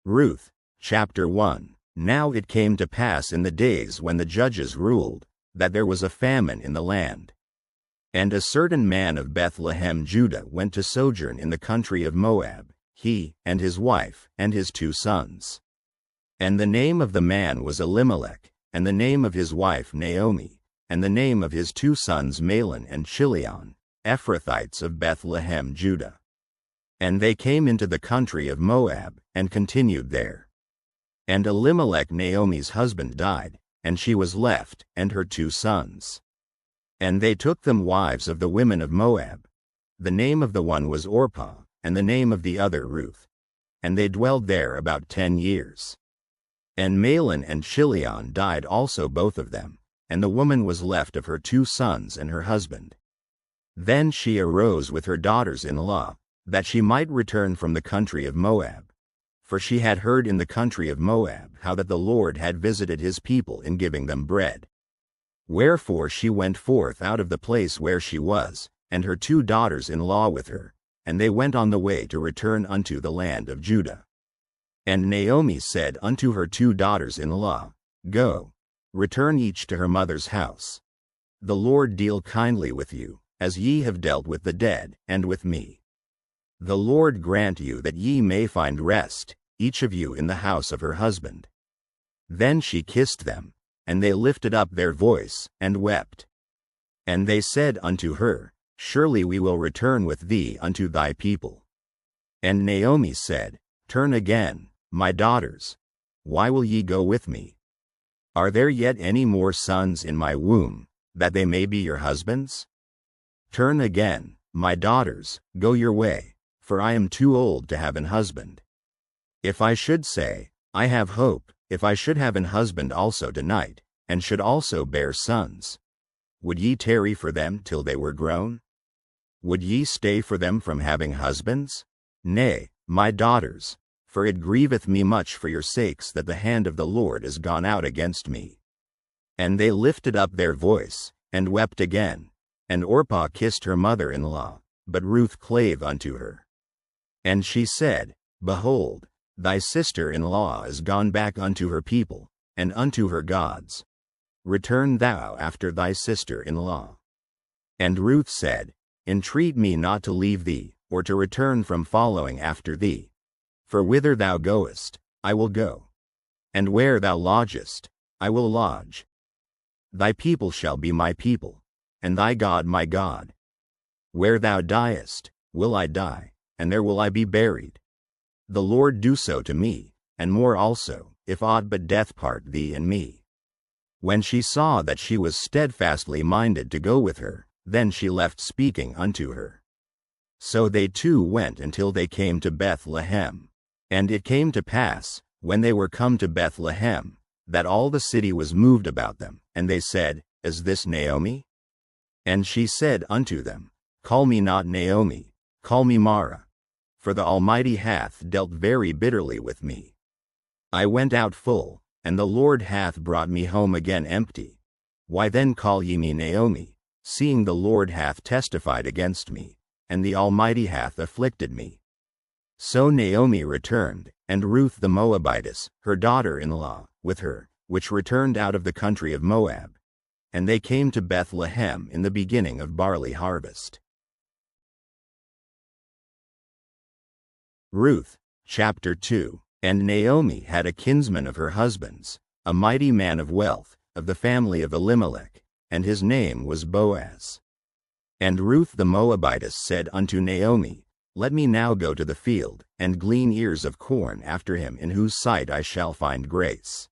Ruth, chapter 1. Now it came to pass in the days when the judges ruled, that there was a famine in the land. And a certain man of Bethlehem, Judah, went to sojourn in the country of Moab, he, and his wife, and his 2 sons. And the name of the man was Elimelech, and the name of his wife Naomi, and the name of his 2 sons Mahlon and Chilion, Ephrathites of Bethlehem, Judah. And they came into the country of Moab, and continued there. And Elimelech Naomi's husband died, and she was left, and her 2 sons. And they took them wives of the women of Moab. The name of the one was Orpah, and the name of the other Ruth. And they dwelled there about 10 years. And Mahlon and Chilion died also both of them, and the woman was left of her 2 sons and her husband. Then she arose with her daughters-in-law, that she might return from the country of Moab. For she had heard in the country of Moab how that the Lord had visited his people in giving them bread. Wherefore she went forth out of the place where she was, and her 2 daughters-in-law with her, and they went on the way to return unto the land of Judah. And Naomi said unto her 2 daughters-in-law, Go, return each to her mother's house. The Lord deal kindly with you, as ye have dealt with the dead, and with me. The Lord grant you that ye may find rest, each of you in the house of her husband. Then she kissed them, and they lifted up their voice, and wept. And they said unto her, Surely we will return with thee unto thy people. And Naomi said, Turn again, my daughters. Why will ye go with me? Are there yet any more sons in my womb, that they may be your husbands? Turn again, my daughters, go your way, for I am too old to have an husband. If I should say, I have hope, if I should have an husband also tonight, and should also bear sons, would ye tarry for them till they were grown? Would ye stay for them from having husbands? Nay, my daughters, for it grieveth me much for your sakes that the hand of the Lord is gone out against me. And they lifted up their voice, and wept again. And Orpah kissed her mother-in-law, but Ruth clave unto her. And she said, Behold, thy sister-in-law is gone back unto her people, and unto her gods. Return thou after thy sister-in-law. And Ruth said, Entreat me not to leave thee, or to return from following after thee. For whither thou goest, I will go. And where thou lodgest, I will lodge. Thy people shall be my people, and thy God my God. Where thou diest, will I die, and there will I be buried. The Lord do so to me, and more also, if aught but death part thee and me. When she saw that she was steadfastly minded to go with her, then she left speaking unto her. So they 2 went until they came to Bethlehem. And it came to pass, when they were come to Bethlehem, that all the city was moved about them, and they said, Is this Naomi? And she said unto them, Call me not Naomi, call me Mara, for the Almighty hath dealt very bitterly with me. I went out full, and the Lord hath brought me home again empty. Why then call ye me Naomi, seeing the Lord hath testified against me, and the Almighty hath afflicted me? So Naomi returned, and Ruth the Moabitess, her daughter-in-law, with her, which returned out of the country of Moab. And they came to Bethlehem in the beginning of barley harvest. Ruth, chapter 2. And Naomi had a kinsman of her husband's, a mighty man of wealth, of the family of Elimelech, and his name was Boaz. And Ruth the Moabitess said unto Naomi, Let me now go to the field, and glean ears of corn after him in whose sight I shall find grace.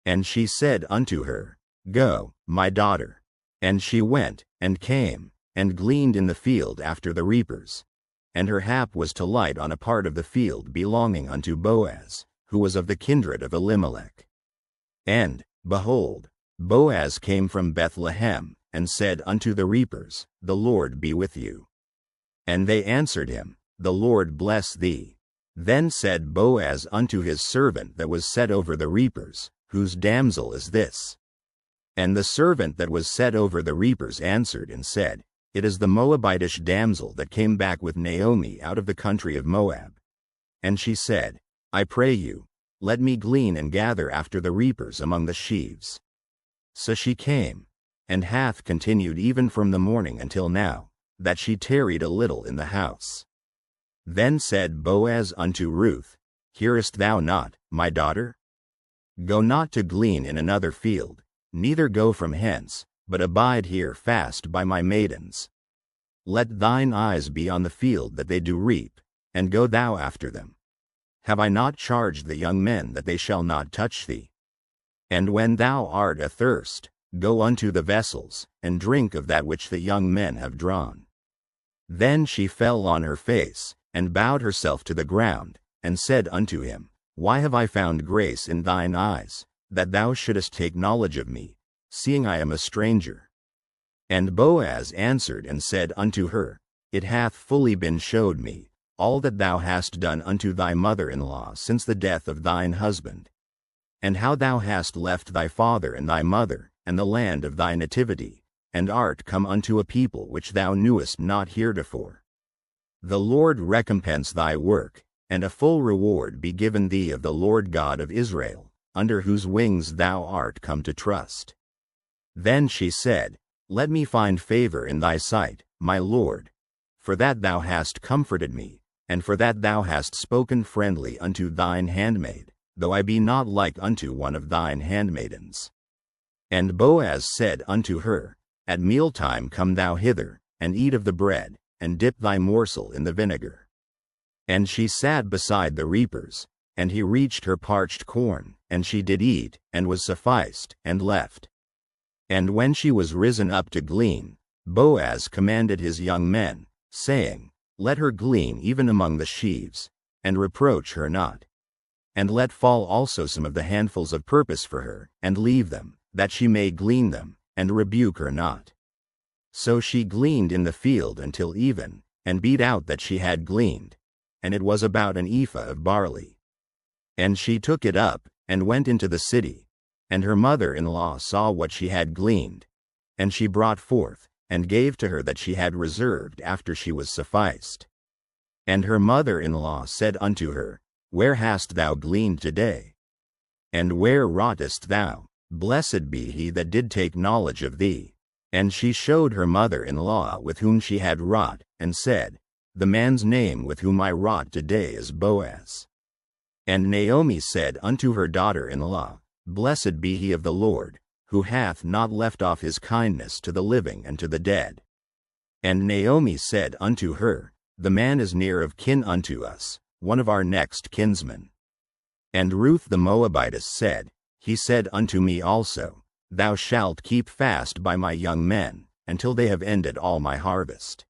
And she said unto her, Go, my daughter. And she went, and came, and gleaned in the field after the reapers. And her hap was to light on a part of the field belonging unto Boaz, who was of the kindred of Elimelech. And, behold, Boaz came from Bethlehem, and said unto the reapers, The Lord be with you. And they answered him, The Lord bless thee. Then said Boaz unto his servant that was set over the reapers, Whose damsel is this? And the servant that was set over the reapers answered and said, It is the Moabitish damsel that came back with Naomi out of the country of Moab. And she said, I pray you, let me glean and gather after the reapers among the sheaves. So she came, and hath continued even from the morning until now, that she tarried a little in the house. Then said Boaz unto Ruth, Hearest thou not, my daughter? Go not to glean in another field, neither go from hence, but abide here fast by my maidens. Let thine eyes be on the field that they do reap, and go thou after them. Have I not charged the young men that they shall not touch thee? And when thou art athirst, go unto the vessels, and drink of that which the young men have drawn. Then she fell on her face, and bowed herself to the ground, and said unto him, Why have I found grace in thine eyes, that thou shouldest take knowledge of me, seeing I am a stranger? And Boaz answered and said unto her, It hath fully been showed me, all that thou hast done unto thy mother-in-law since the death of thine husband, and how thou hast left thy father and thy mother, and the land of thy nativity, and art come unto a people which thou knewest not heretofore. The Lord recompense thy work, and a full reward be given thee of the Lord God of Israel, under whose wings thou art come to trust. Then she said, Let me find favor in thy sight, my Lord, for that thou hast comforted me, and for that thou hast spoken friendly unto thine handmaid, though I be not like unto one of thine handmaidens. And Boaz said unto her, At mealtime come thou hither, and eat of the bread, and dip thy morsel in the vinegar. And she sat beside the reapers, and he reached her parched corn, and she did eat, and was sufficed, and left. And when she was risen up to glean, Boaz commanded his young men, saying, Let her glean even among the sheaves, and reproach her not. And let fall also some of the handfuls of purpose for her, and leave them, that she may glean them, and rebuke her not. So she gleaned in the field until even, and beat out that she had gleaned, and it was about an ephah of barley. And she took it up, and went into the city, and her mother-in-law saw what she had gleaned, and she brought forth, and gave to her that she had reserved after she was sufficed. And her mother-in-law said unto her, Where hast thou gleaned today? And where wroughtest thou? Blessed be he that did take knowledge of thee. And she showed her mother-in-law with whom she had wrought, and said, The man's name with whom I wrought today is Boaz. And Naomi said unto her daughter-in-law, Blessed be he of the Lord, who hath not left off his kindness to the living and to the dead. And Naomi said unto her, The man is near of kin unto us, one of our next kinsmen. And Ruth the Moabitess said, He said unto me also, Thou shalt keep fast by my young men, until they have ended all my harvest.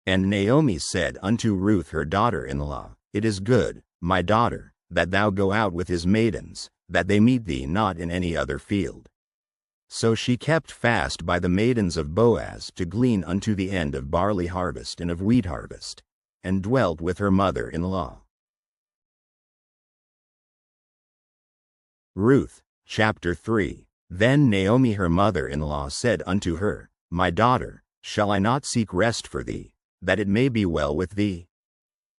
And Naomi said unto Ruth her daughter-in-law, It is good, my daughter, that thou go out with his maidens, that they meet thee not in any other field. So she kept fast by the maidens of Boaz to glean unto the end of barley harvest and of wheat harvest, and dwelt with her mother-in-law. Ruth, chapter 3. Then Naomi her mother-in-law said unto her, My daughter, shall I not seek rest for thee, that it may be well with thee?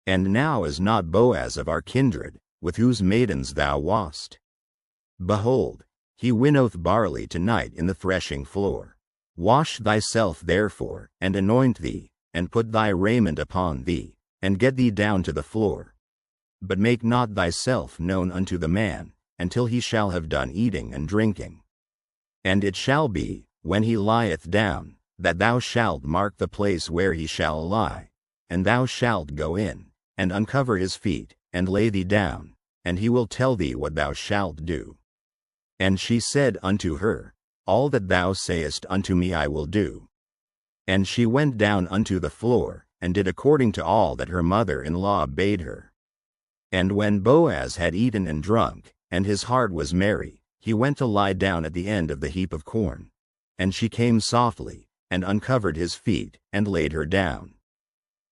And now is not Boaz of our kindred, with whose maidens thou wast? Behold, he winnoweth barley tonight in the threshing floor. Wash thyself therefore, and anoint thee, and put thy raiment upon thee, and get thee down to the floor. But make not thyself known unto the man, until he shall have done eating and drinking. And it shall be, when he lieth down, that thou shalt mark the place where he shall lie, and thou shalt go in, and uncover his feet, and lay thee down, and he will tell thee what thou shalt do. And she said unto her, All that thou sayest unto me I will do. And she went down unto the floor, and did according to all that her mother-in-law bade her. And when Boaz had eaten and drunk, and his heart was merry, he went to lie down at the end of the heap of corn. And she came softly, and uncovered his feet, and laid her down.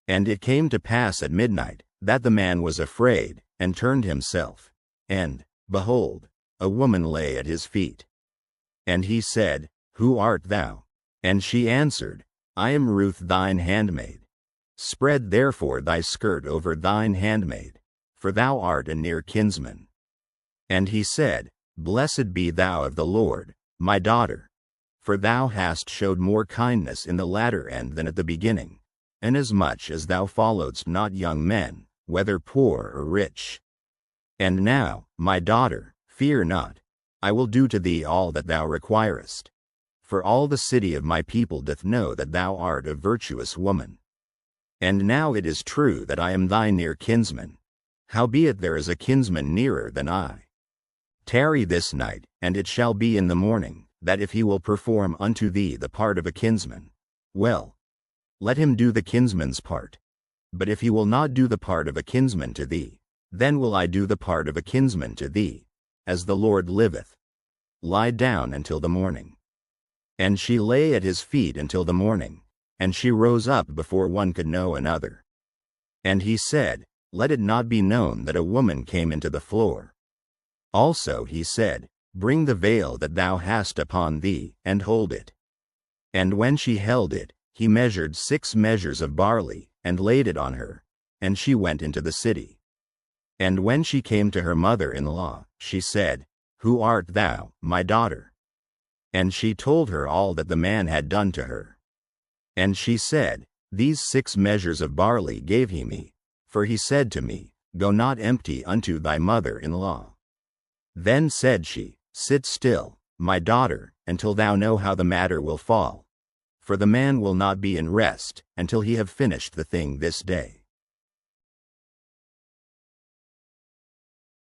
And it came to pass at midnight, that the man was afraid, and turned himself, and, behold, a woman lay at his feet. And he said, Who art thou? And she answered, I am Ruth thine handmaid. Spread therefore thy skirt over thine handmaid, for thou art a near kinsman. And he said, Blessed be thou of the Lord, my daughter, for thou hast showed more kindness in the latter end than at the beginning, inasmuch as thou followedst not young men, whether poor or rich. And now, my daughter, fear not, I will do to thee all that thou requirest. For all the city of my people doth know that thou art a virtuous woman. And now it is true that I am thy near kinsman, howbeit there is a kinsman nearer than I. Tarry this night, and it shall be in the morning, that if he will perform unto thee the part of a kinsman, well, let him do the kinsman's part. But if he will not do the part of a kinsman to thee, then will I do the part of a kinsman to thee, as the Lord liveth. Lie down until the morning. And she lay at his feet until the morning, and she rose up before one could know another. And he said, Let it not be known that a woman came into the floor. Also he said, Bring the veil that thou hast upon thee, and hold it. And when she held it, he measured 6 measures of barley, and laid it on her, and she went into the city. And when she came to her mother-in-law, she said, Who art thou, my daughter? And she told her all that the man had done to her. And she said, These 6 measures of barley gave he me, for he said to me, Go not empty unto thy mother-in-law. Then said she, Sit still, my daughter, until thou know how the matter will fall. For the man will not be in rest, until he have finished the thing this day.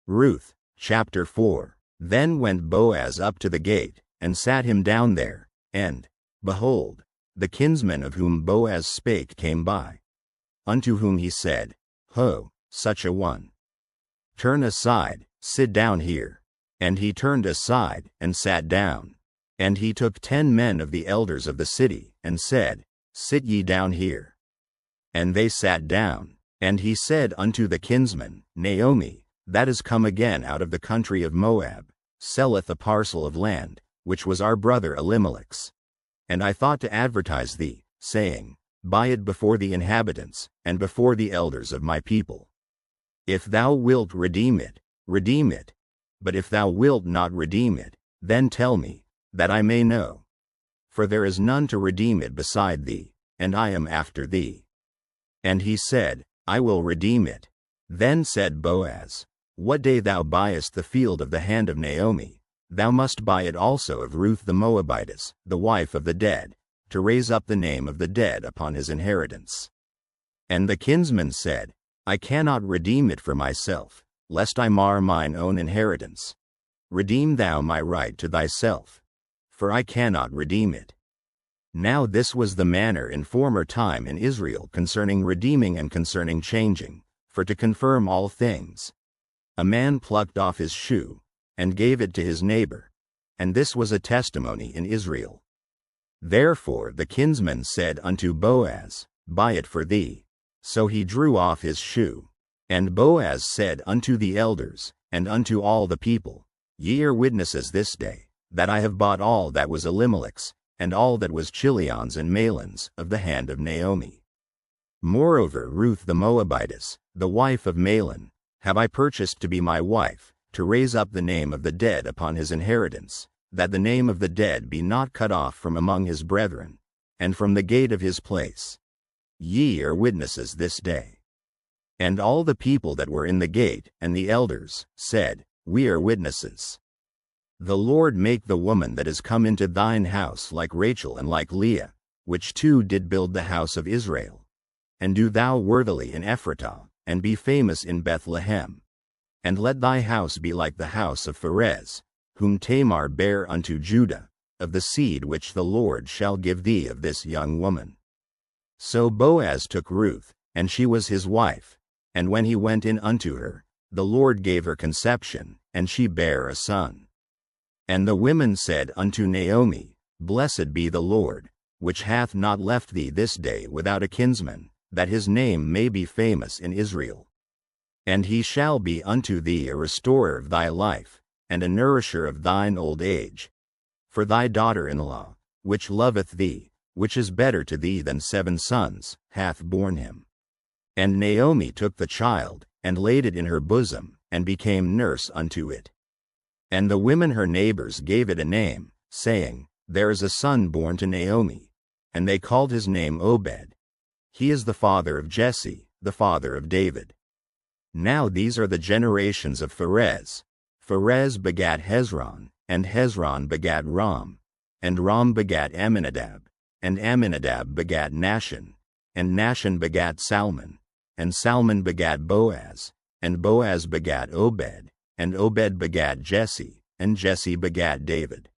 Ruth, chapter 4. Then went Boaz up to the gate, and sat him down there, and, behold, the kinsman of whom Boaz spake came by, unto whom he said, Ho, such a one. Turn aside, sit down here. And he turned aside, and sat down. And he took 10 men of the elders of the city, and said, Sit ye down here. And they sat down. And he said unto the kinsman, Naomi, that is come again out of the country of Moab, selleth a parcel of land, which was our brother Elimelech's. And I thought to advertise thee, saying, Buy it before the inhabitants, and before the elders of my people. If thou wilt redeem it, redeem it. But if thou wilt not redeem it, then tell me, that I may know. For there is none to redeem it beside thee, and I am after thee. And he said, I will redeem it. Then said Boaz, What day thou buyest the field of the hand of Naomi, thou must buy it also of Ruth the Moabitess, the wife of the dead, to raise up the name of the dead upon his inheritance. And the kinsman said, I cannot redeem it for myself, lest I mar mine own inheritance. Redeem thou my right to thyself, for I cannot redeem it. Now this was the manner in former time in Israel concerning redeeming and concerning changing, for to confirm all things. A man plucked off his shoe, and gave it to his neighbor, and this was a testimony in Israel. Therefore the kinsman said unto Boaz, Buy it for thee. So he drew off his shoe. And Boaz said unto the elders, and unto all the people, Ye are witnesses this day, that I have bought all that was Elimelech's, and all that was Chilion's and Mahlon's, of the hand of Naomi. Moreover Ruth the Moabitess, the wife of Mahlon, have I purchased to be my wife, to raise up the name of the dead upon his inheritance, that the name of the dead be not cut off from among his brethren, and from the gate of his place. Ye are witnesses this day. And all the people that were in the gate, and the elders, said, We are witnesses. The Lord make the woman that is come into thine house like Rachel and like Leah, which two did build the house of Israel. And do thou worthily in Ephratah, and be famous in Bethlehem. And let thy house be like the house of Pharez, whom Tamar bare unto Judah, of the seed which the Lord shall give thee of this young woman. So Boaz took Ruth, and she was his wife. And when he went in unto her, the Lord gave her conception, and she bare a son. And the women said unto Naomi, Blessed be the Lord, which hath not left thee this day without a kinsman, that his name may be famous in Israel. And he shall be unto thee a restorer of thy life, and a nourisher of thine old age. For thy daughter-in-law, which loveth thee, which is better to thee than 7 sons, hath borne him. And Naomi took the child, and laid it in her bosom, and became nurse unto it. And the women her neighbors gave it a name, saying, There is a son born to Naomi. And they called his name Obed. He is the father of Jesse, the father of David. Now these are the generations of Pharez. Pharez begat Hezron, and Hezron begat Ram, and Ram begat Amminadab, and Amminadab begat Nahshon, and Nahshon begat Salmon, and Salmon begat Boaz, and Boaz begat Obed, and Obed begat Jesse, and Jesse begat David.